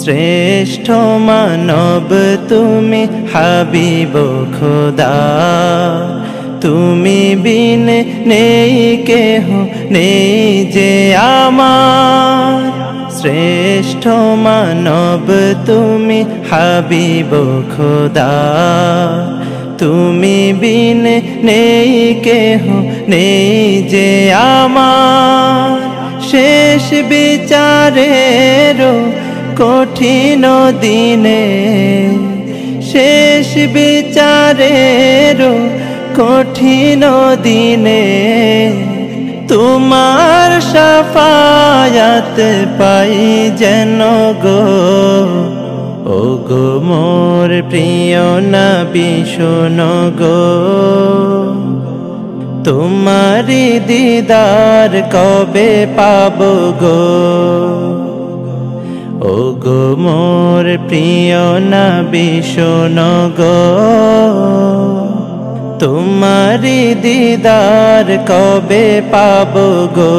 শ্রেষ্ঠ মানব তুমি হাবিব খোদা, তুমি বিনে নেই কেহ নেই যে আমার। শ্রেষ্ঠ মানব তুমি হাবিব খোদা, তুমি বিনে নেই কেহ নেই যে আমার। শেষ বিচারেরও কঠিন দিনে, শেষ বিচারেরও কঠিন দিনে, তোমার শাফায়াত পাই যেন গো। ও গো মোর প্রিয় নবী শোনো গো, তোমারি দিদার কবে পাবো গো। ও গো মোর প্রিয় নবী শোনো গো, তোমারি দিদার কবে পাবো গো।